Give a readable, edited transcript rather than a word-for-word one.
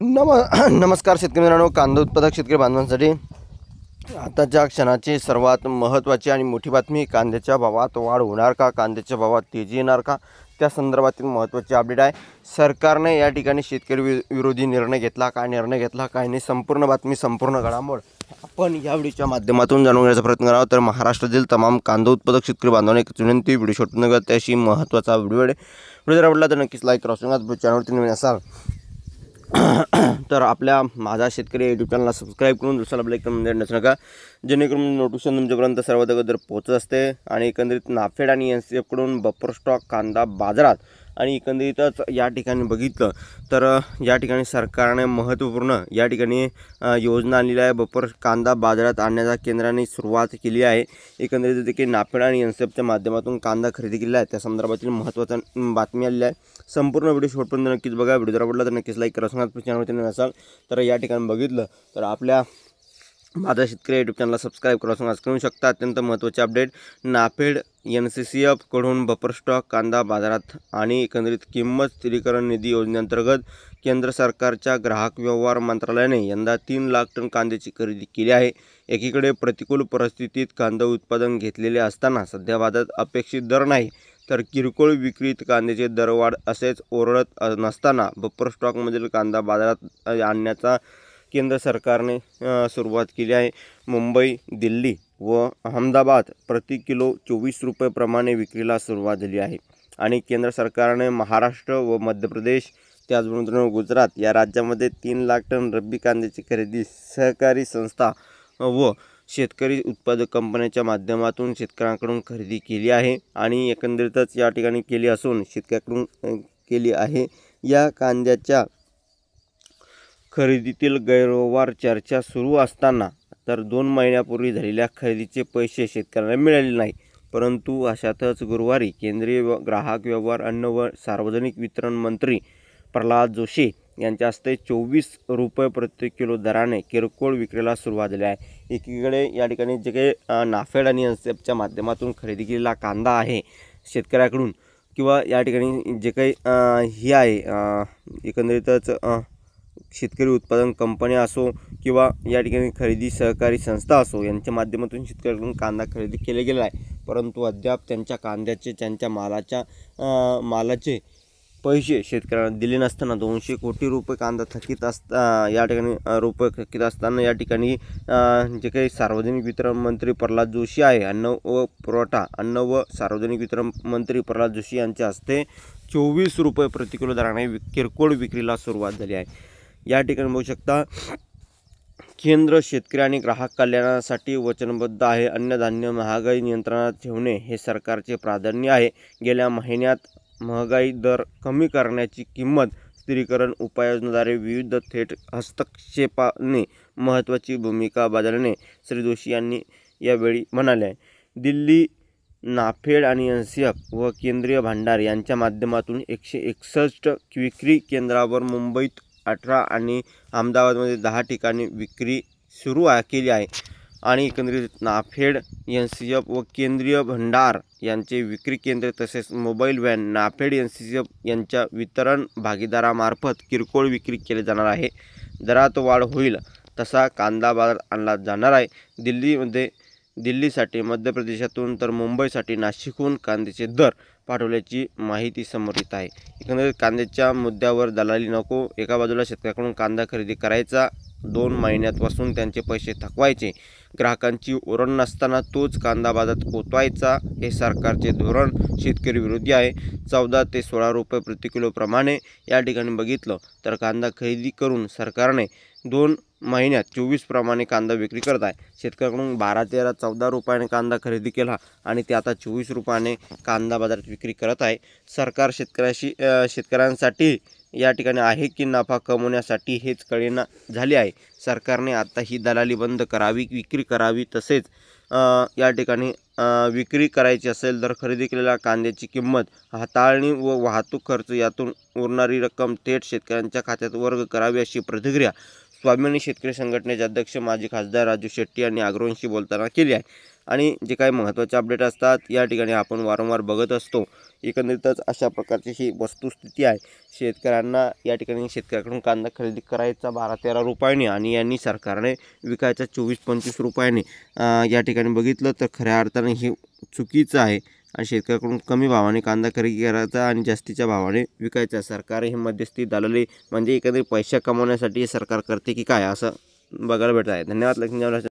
नमस्कार शेतकरी मित्रांनो, कांदा उत्पादक शेतकरी बांधवांसाठी आताच्या क्षणाची सर्वात महत्त्वाची आणि मोठी बातमी. कांद्याच्या भावात वाढ होणार का, कांद्याच्या भावात तेजी येणार का, त्या संदर्भातील महत्त्वाची अपडेट आहे. सरकारने या ठिकाणी शेतकरी विरोधी निर्णय घेतला, काय निर्णय घेतला काय नाही, संपूर्ण बातमी संपूर्ण घडामोड आपण या व्हिडिओच्या माध्यमातून जाणून घेण्याचा प्रयत्न करावा. तर महाराष्ट्रातील तमाम कांदा उत्पादक शेतकरी बांधवांना एक विनंती, व्हिडिओ शॉर्ट न करता अशी महत्त्वाचा व्हिडिओ आहे. व्हिडिओ जर आवडला तर नक्कीच लाईक करा. चॅनलवरती नवीन असाल तर आपल्या माझा शेतकरी यूट्यूब चॅनलला सबस्क्राईब करून दुसरा बेल आयकॉन नसू नका, जेणेकरून नोटिफिकेशन तुमच्यापर्यंत सर्वात अगोदर पोहोचत असते. आणि एकंदरीत नाफेड आणि NCF कडून बफर स्टॉक कांदा बाजारात आणि एकंदरीतच या ठिकाणी बघितलं तर या ठिकाणी सरकारने महत्त्वपूर्ण या ठिकाणी योजना आणलेली आहे. बफर कांदा बाजारात आणण्याचा केंद्राने सुरुवात केली आहे. एकंदरीत देखील नाफेड आणि NCFच्या माध्यमातून कांदा खरेदी केलेला आहे, त्या संदर्भातील महत्त्वाची बातमी आलेली आहे. संपूर्ण व्हिडिओ शेवटपर्यंत नक्कीच बघा. व्हिडिओ जर आवडला तर नक्कीच लाईक करा. चॅनलवरती नसाल तर या ठिकाणी बघितलं तर आपल्या माझा शेतकरी यूट्यूब चॅनलला सबस्क्राईब करू शकता. अत्यंत महत्त्वाचे अपडेट. नाफेड NCCF कडून बफर स्टॉक कांदा बाजारात आणि एकंदरीत किंमत स्थिरीकरण निधी योजनेअंतर्गत केंद्र सरकारच्या ग्राहक व्यवहार मंत्रालयाने यंदा 3 लाख टन कांद्याची खरेदी केली आहे. एकीकडे प्रतिकूल परिस्थितीत कांदा उत्पादन घेतलेले असताना सध्या बाजारात अपेक्षित दर नाही, तर किरकोळ विक्रीत कांद्याचे दरवाढ असेच ओरडत नसताना बफर स्टॉकमधील कांदा बाजारात आणण्याचा केंद्र सरकारने सुरुवात केली आहे. मुंबई, दिल्ली व अहमदाबाद प्रति किलो 24 रुपये प्रमाणे विक्रीला सुरुवात झाली आहे. आणि केंद्र सरकारने महाराष्ट्र व मध्य प्रदेश त्याचबरोबर गुजरात या राज्यामध्ये 3 लाख टन रब्बी कांद्याची खरेदी सहकारी संस्था व शेतकरी उत्पादक कंपन्यांच्या माध्यमातून शेतकऱ्यांकडून खरेदी केली आहे. आणि एकंदरीतच या ठिकाणी केली असून शेतकऱ्यांकडून केली आहे. या कांद्याच्या खरेदीतील गैरव्यवहार चर्चा सुरू असताना तर 2 महिन्यापूर्वी झालेल्या खरेदीचे पैसे शेतकऱ्यांना मिळाले नाही. परंतु अशातच गुरुवारी केंद्रीय ग्राहक व्यवहार, अन्न व सार्वजनिक वितरण मंत्री प्रल्हाद जोशी यांच्या हस्ते 24 रुपये प्रति किलो दराने किरकोळ विक्रीला सुरुवात झाली आहे. एकीकडे या ठिकाणी जे काही नाफेड आणि NCFच्या माध्यमातून खरेदी केलेला कांदा आहे शेतकऱ्याकडून, किंवा या ठिकाणी जे काही ही आहे एकंदरीतच शेतकरी उत्पादन कंपन्या असो किंवा या ठिकाणी खरेदी सहकारी संस्था असो, यांच्या माध्यमातून शेतकऱ्यांकडून कांदा खरेदी केला गेला आहे. परंतु अद्याप त्यांच्या कांद्याचे, त्यांच्या मालाचे पैसे शेतकऱ्यांना दिले नसताना 200 कोटी रुपये कांदा थकीत या ठिकाणी थकीत असताना या ठिकाणी जे काही सार्वजनिक वितरण मंत्री प्रल्हाद जोशी आहे, अन्न व सार्वजनिक वितरण मंत्री प्रल्हाद जोशी यांच्या हस्ते 24 रुपये प्रति किलो दराने किरकोळ विक्रीला सुरुवात झाली आहे. या ठिकाणी बघू शकता केंद्र शेतकरी आणि ग्राहक कल्याणासाठी वचनबद्ध आहे. अन्नधान्य महागाई नियंत्रणात ठेवणे हे सरकारचे प्राधान्य आहे. गेल्या महिन्यात महागाई दर कमी करण्याची किंमत स्थिरीकरण उपाययोजनाद्वारे विविध थेट हस्तक्षेपाने महत्त्वाची भूमिका बजावल्याने श्री जोशी यांनी यावेळी म्हणाले. दिल्ली नाफेड आणि NCF व केंद्रीय भांडार यांच्या माध्यमातून 161 विक्री केंद्रावर मुंबईत 18 आणि अहमदाबादमध्ये 10 ठिकाणी विक्री सुरू केली आहे. आणि एकंदरीत नाफेड, NCF व केंद्रीय भंडार यांचे विक्री केंद्र तसेच मोबाईल व्हॅन नाफेड NCF यांच्या वितरण भागीदारामार्फत किरकोळ विक्री केली जाणार आहे. दरात वाढ होईल तसा कांदा बाजारात आणला जाणार आहे. दिल्लीसाठी मध्य प्रदेशातून तर मुंबईसाठी नाशिकहून कांद्याचे दर पाठवल्याची माहिती समोर येत आहे. एकंदरीत कांद्याच्या मुद्द्यावर दलाली नको. एका बाजूला शेतकऱ्याकडून कांदा खरेदी करायचा, 2 महिन्यापासून त्यांचे पैसे थकवायचे, ग्राहकांची ओरड नसताना तोच कांदा बाजारात पोचवायचा, हे सरकारचे धोरण शेतकरी विरोधी आहे. 14 ते 16 रुपये प्रति किलो प्रमाणे या ठिकाणी बघितलं तर कांदा खरेदी करून सरकारने 2 महिन्यात 24 प्रमाणे कांदा विक्री करत आहे. शेतकऱ्याकडून 12, 13, 14 रुपयाने कांदा खरेदी केला आणि ते आता 24 रुपयाने कांदा बाजारात विक्री करत आहे. सरकार शेतकऱ्यांसाठी या ठिकाणी आहे की नफा कमवण्यासाठी हेच कळेना झाले आहे. सरकारने आता ही दलाली बंद करावी, विक्री करावी. तसेच या ठिकाणी विक्री करायची असेल तर खरेदी केलेल्या कांद्याची किंमत, हाताळणी व वाहतूक खर्च यातून उरणारी रक्कम थेट शेतकऱ्यांच्या खात्यात वर्ग करावी, अशी प्रतिक्रिया स्वाभिमानी शेतकरी संघटनेचे अध्यक्ष माजी खासदार राजू शेट्टी यांनी अग्रवालशी बोलताना केली आहे. आणि जे काही महत्त्वाचे अपडेट असतात या ठिकाणी आपण वारंवार बघत असतो. एकंदरीतच अशा प्रकारची ही वस्तुस्थिती आहे. शेतकऱ्यांना या ठिकाणी शेतकऱ्याकडून कांदा खरेदी करायचा 12-13 रुपयाने आणि यांनी सरकारने विकायचा 24-25 रुपयाने. या ठिकाणी बघितलं तर खऱ्या अर्थाने हे चुकीचं आहे आणि शेतकऱ्याकडून कमी भावाने कांदा खरेदी करायचा आणि जास्तीच्या भावाने विकायचा. सरकार हे मध्यस्थी दलाली म्हणजे एकंदरीत पैसा कमवण्यासाठी सरकार करते की काय असं बघायला भेटत आहे. धन्यवाद.